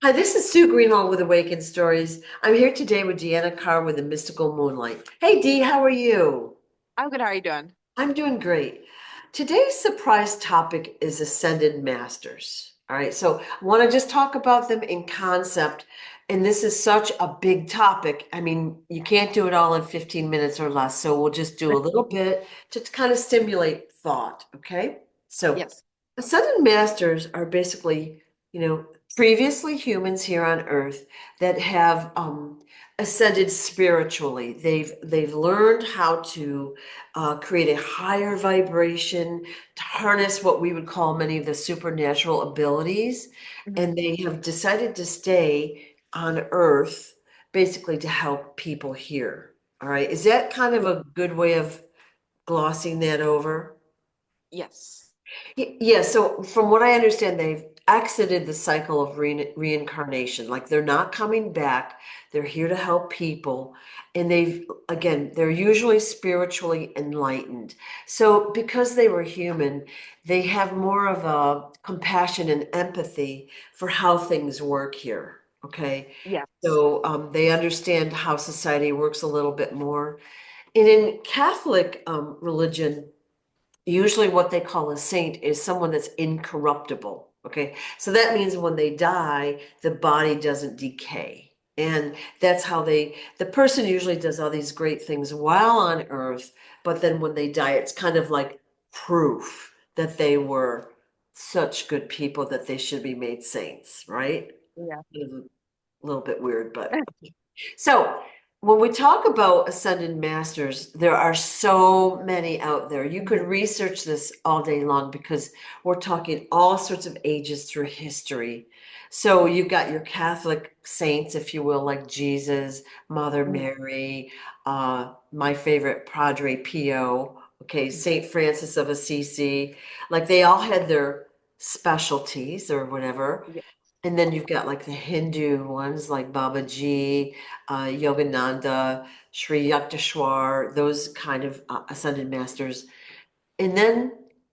Hi, this is Sue Greenwald with Awakened Stories. I'm here today with Deanna Carr with the Mystical Moonlight. Hey, Dee, how are you? I'm good. How are you doing? I'm doing great. Today's surprise topic is Ascended Masters. All right, so I want to just talk about them in concept. And this is such a big topic. I mean, you can't do it all in 15 minutes or less. So we'll just do a little bit to kind of stimulate thought. Okay. So Yes. Ascended Masters are basically, you know, previously humans here on Earth that have ascended spiritually. They've learned how to create a higher vibration, to harness what we would call many of the supernatural abilities. Mhm. And they have decided to stay on Earth basically to help people here. All right. Is that kind of Yeah. a good way of glossing that over? Yes. Yeah, so from what I understand, they've exited the cycle of reincarnation. Like they're not coming back. They're here to help people. And again, they're usually spiritually enlightened. So because they were human, they have more of a compassion and empathy for how things work here. Okay. Yes. So they understand how society works a little bit more. And in Catholic religion, usually what they call a saint is someone that's incorruptible. Okay. So that means when they die, the body doesn't decay. And that's how the person usually does all these great things while on earth. But then when they die, it's kind of like proof that they were such good people that they should be made saints, right? Yeah. Kind of a little bit weird, but so when we talk about ascended masters, there are so many out there. You could Mhm. research this all day long because we're talking all sorts of ages through history. So you've got your Catholic saints, if you will, like Jesus, Mother Mhm. Mary, my favorite Padre Pio, okay, Saint Francis of Assisi. Like they all had their specialties or whatever. Yeah. And then you've got like the Hindu ones like Babaji, Yogananda, Sri Yukteswar, those kind of ascended masters. And then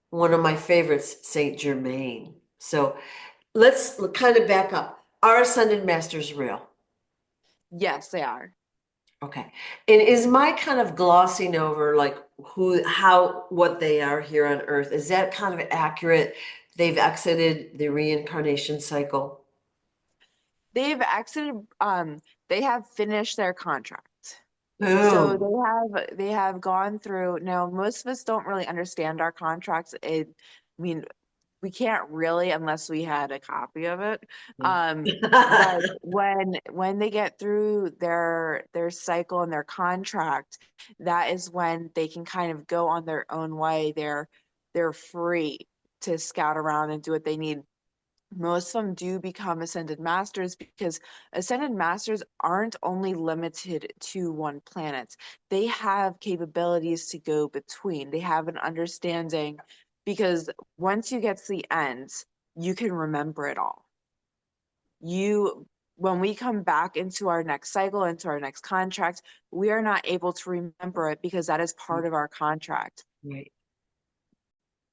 one of my favorites, Saint Germain. So let's kind of back up. Are ascended masters real? Yes, they are. Okay. And is my kind of glossing over like what they are here on Earth, is that kind of accurate? They've exited the reincarnation cycle. They've exited, they have finished their contract. So Boom. they have gone through. Now, most of us don't really understand our contracts. I mean, we can't really unless we had a copy of it. But when they get through their cycle and their contract, that is when they can kind of go on their own way. They're free to scout around and do what they need. Most of them do become ascended masters because ascended masters aren't only limited to one planet. They have capabilities to go between. They have an understanding because once you get to the end, you can remember it all. You When we come back into our next cycle, into our next contract, we are not able to remember it because that is part of our contract. Right.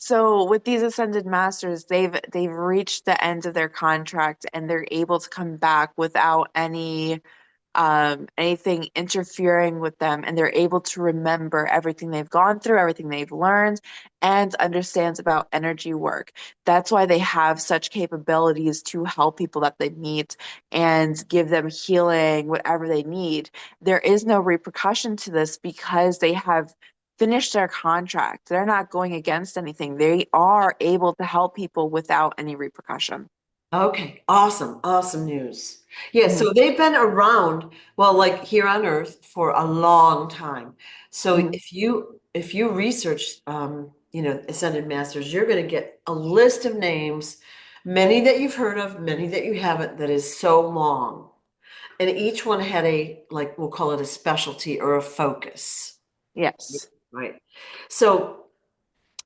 So with these ascended masters, they've reached the end of their contract and they're able to come back without anything interfering with them, and they're able to remember everything they've gone through, everything they've learned, and understands about energy work. That's why they have such capabilities to help people that they meet and give them healing, whatever they need. There is no repercussion to this because they have finished their contract. They're not going against anything. They are able to help people without any repercussion. Okay, awesome, awesome news. Yeah, Mhm. so they've been around, well, like here on Earth for a long time. So Mhm. if you research Ascended Masters, you're going to get a list of names, many that you've heard of, many that you haven't, that is so long. And each one had a, like, we'll call it a specialty or a focus, Yes. right? So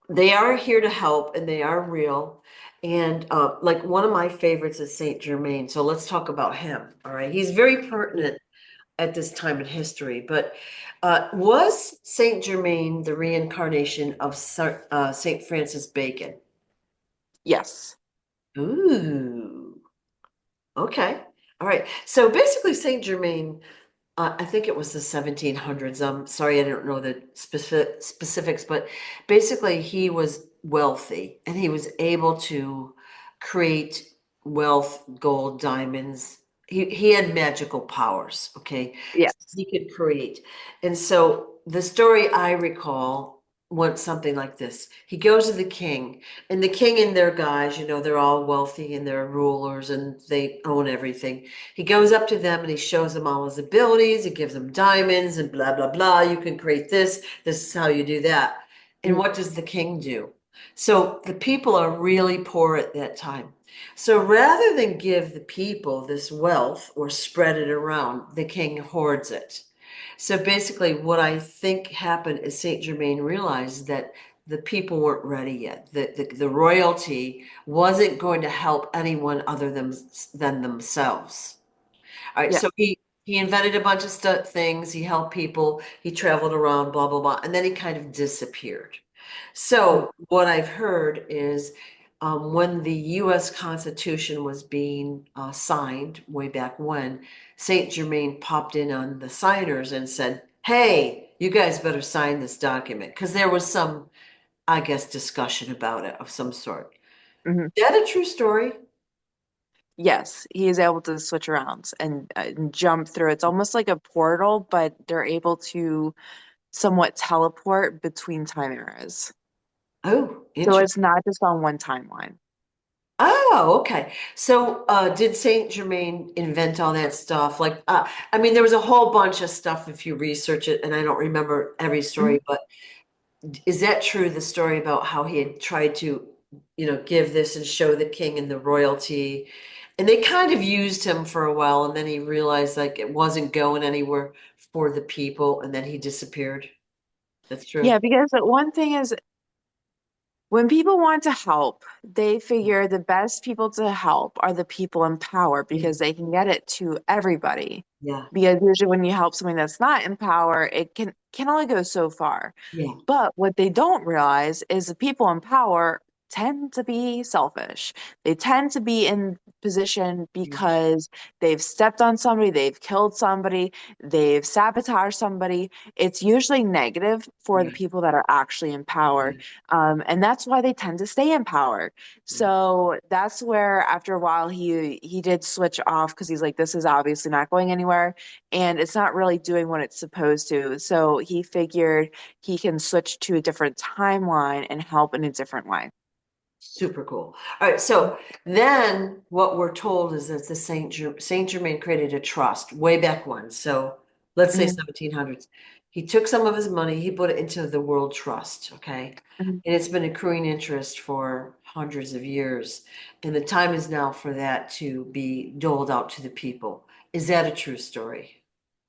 they are here to help and they are real. And like one of my favorites is Saint Germain. So let's talk about him. All right. He's very pertinent at this time in history. But was Saint Germain the reincarnation of Saint Francis Bacon? Yes. Ooh. Okay. All right. So basically, Saint Germain, I think it was the 1700s. I'm sorry, I don't know the specifics, but basically, he was wealthy and he was able to create wealth, gold, diamonds. He had magical powers. Okay, so Yes. he could create. And so the story I recall went something like this. He goes to the king, and the king and their guys, they're all wealthy and they're rulers and they own everything. He goes up to them and he shows them all his abilities. He gives them diamonds and blah, blah, blah. You can create this. This is how you do that. And Mhm. what does the king do? So the people are really poor at that time. So rather than give the people this wealth or spread it around, the king hoards it. So basically, what I think happened is Saint Germain realized that the people weren't ready yet. The royalty wasn't going to help anyone other than themselves. All right, Yeah. so he invented a bunch of things. He helped people. He traveled around, blah blah blah, and then he kind of disappeared. Mm. So what I've heard is when the U.S. Constitution was being signed way back when, Saint Germain popped in on the signers and said, "Hey, you guys better sign this document," because there was some, I guess, discussion about it of some sort. Mhm. Is that a true story? Yes, he is able to switch around and jump through. It's almost like a portal, but they're able to somewhat teleport between time eras. Oh, So interesting. it's not just on one timeline. Oh, okay. So, did Saint Germain invent all that stuff? Like, I mean, there was a whole bunch of stuff if you research it, and I don't remember every Mhm. story, but is that true, the story about how he had tried to, give this and show the king and the royalty, and they kind of used him for a while, and then he realized like it wasn't going anywhere for the people, and then he disappeared. That's true. Yeah, because the one thing is when people want to help, they figure the best people to help are the people in power Yeah, because they can get it to everybody. yeah, Because usually when you help somebody that's not in power, it can only go so far. yeah, But what they don't realize is the people in power tend to be selfish. They tend to be in position yeah, because they've stepped on somebody, they've killed somebody, they've sabotaged somebody. It's usually negative for the yeah, people that are actually in power. yeah, And that's why they tend to stay in power. yeah. So that's where after a while he did switch off because he's like, this is obviously not going anywhere and it's not really doing what it's supposed to. So he figured he can switch to a different timeline and help in a different way. Super cool. All right, so then what we're told is that the Saint Germain created a trust way back when. So let's say Mhm, 1700s. He took some of his money, he put it into the World Trust, okay? mhm. And it's been accruing interest for hundreds of years. And the time is now for that to be doled out to the people. Is that a true story?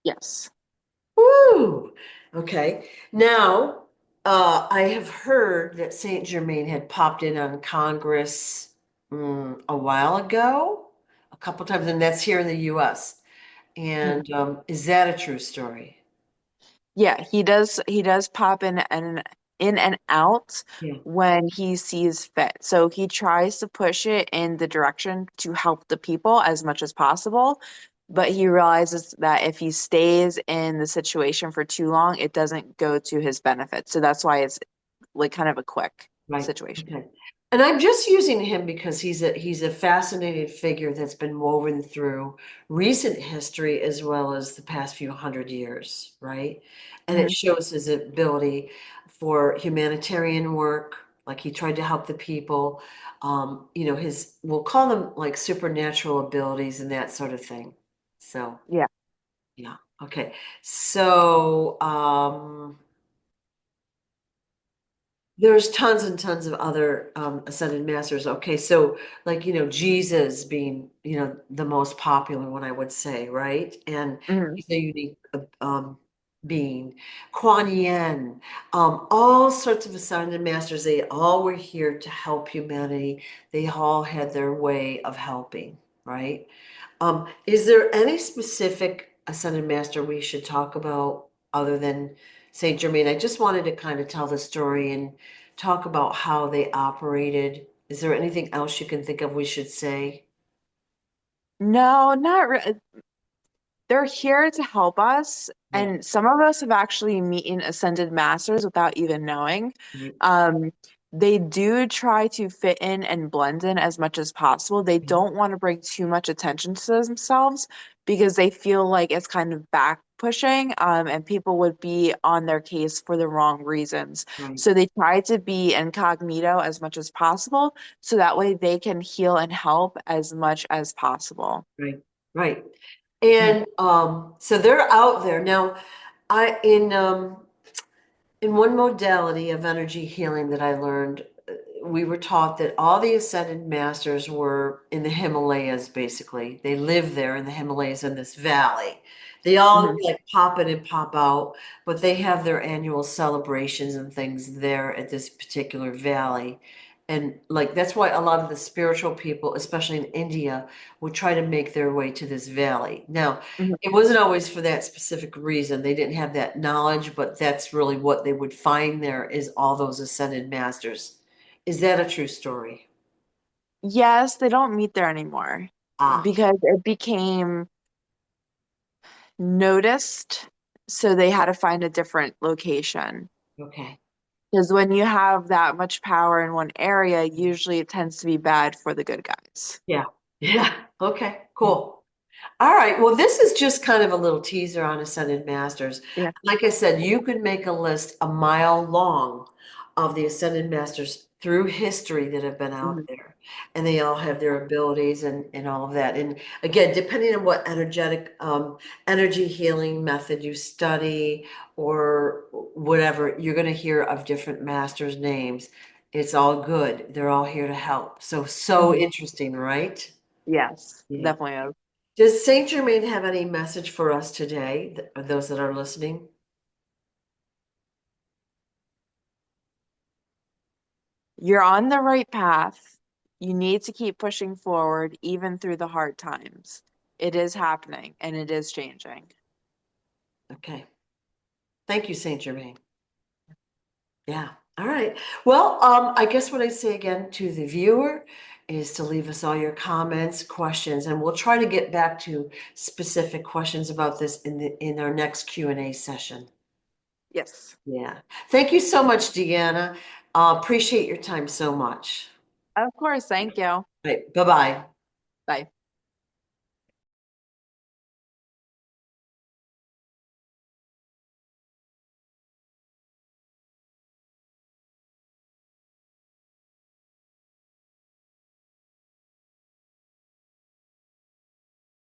Yes. Woo! Okay. Now, I have heard that Saint Germain had popped in on Congress a while ago, a couple times, and that's here in the US. Mhm. And is that a true story? Yeah, he does pop in and out Yeah, when he sees fit. So he tries to push it in the direction to help the people as much as possible, but he realizes that if he stays in the situation for too long, it doesn't go to his benefit. So that's why it's like kind of a quick right. situation. Okay. And I'm just using him because he's a fascinating figure that's been woven through recent history as well as the past few hundred years, right? And it Mhm. shows his ability for humanitarian work, like he tried to help the people, his we'll call them like supernatural abilities and that sort of thing. So, Yeah. yeah. Okay. So, there's tons and tons of other ascended masters. Okay, so like Jesus being the most popular one, I would say, right? And Mhm. he's a unique being. Kuan Yin, all sorts of ascended masters. They all were here to help humanity. They all had their way of helping, right? Is there any specific ascended master we should talk about other than Saint Germain? I just wanted to kind of tell the story and talk about how they operated. Is there anything else you can think of we should say? No, not really. They're here to help us, Yeah. and some of us have actually meeting ascended masters without even knowing. Right. Um, they do try to fit in and blend in as much as possible. They Mhm. don't want to bring too much attention to themselves because they feel like it's kind of back pushing, and people would be on their case for the wrong reasons. Right. So they try to be incognito as much as possible, so that way they can heal and help as much as possible. Right. Right. Mhm, And so they're out there now. I in one modality of energy healing that I learned, we were taught that all the ascended masters were in the Himalayas, basically. They live there in the Himalayas in this valley. They all mhm, like pop in and pop out, but they have their annual celebrations and things there at this particular valley. And like that's why a lot of the spiritual people, especially in India, would try to make their way to this valley. Now, mhm. it wasn't always for that specific reason. They didn't have that knowledge, but that's really what they would find there is all those ascended masters. Is that a true story? Yes, they don't meet there anymore Ah, because it became noticed, so they had to find a different location. okay. Because when you have that much power in one area, usually it tends to be bad for the good guys. Yeah. Yeah. Okay, cool. All right. Well, this is just kind of a little teaser on Ascended Masters. Yeah. Like I said, you could make a list a mile long of the Ascended Masters through history that have been out Mhm. there. And they all have their abilities and all of that. And again, depending on what energy healing method you study or whatever, you're going to hear of different masters' names. It's all good. They're all here to help. So Mhm. interesting, right? Yes, Yeah. definitely is. Does Saint Germain have any message for us today, those that are listening? You're on the right path. You need to keep pushing forward even through the hard times. It is happening and it is changing. Okay. Thank you, Saint Germain. Yeah. All right. Well, I guess what I say again to the viewer is to leave us all your comments, questions, and we'll try to get back to specific questions about this in our next Q&A session. Yes. Yeah. Thank you so much, Deanna. Appreciate your time so much. Of course. Thank you. Right. Bye-bye. Bye.